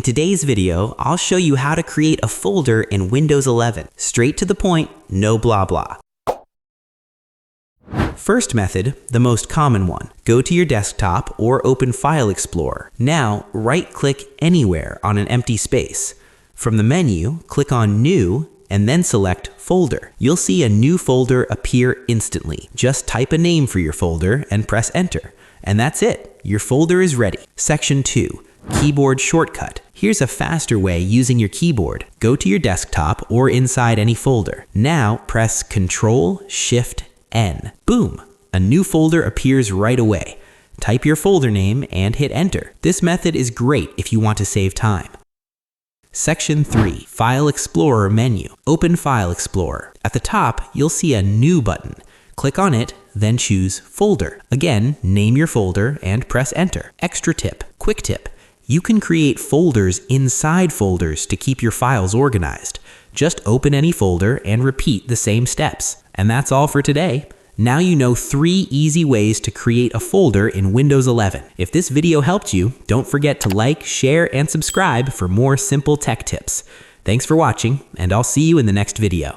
In today's video, I'll show you how to create a folder in Windows 11. Straight to the point, no blah blah. First method, the most common one. Go to your desktop or open File Explorer. Now, right-click anywhere on an empty space. From the menu, click on New and then select Folder. You'll see a new folder appear instantly. Just type a name for your folder and press Enter. And that's it. Your folder is ready. Section 2. Keyboard shortcut. Here's a faster way using your keyboard. Go to your desktop or inside any folder. Now press Ctrl-Shift-N. Boom! A new folder appears right away. Type your folder name and hit Enter. This method is great if you want to save time. Section 3. File Explorer menu. Open File Explorer. At the top, you'll see a New button. Click on it, then choose Folder. Again, name your folder and press Enter. Extra tip. Quick tip. You can create folders inside folders to keep your files organized. Just open any folder and repeat the same steps. And that's all for today. Now you know 3 easy ways to create a folder in Windows 11. If this video helped you, don't forget to like, share, and subscribe for more simple tech tips. Thanks for watching, and I'll see you in the next video.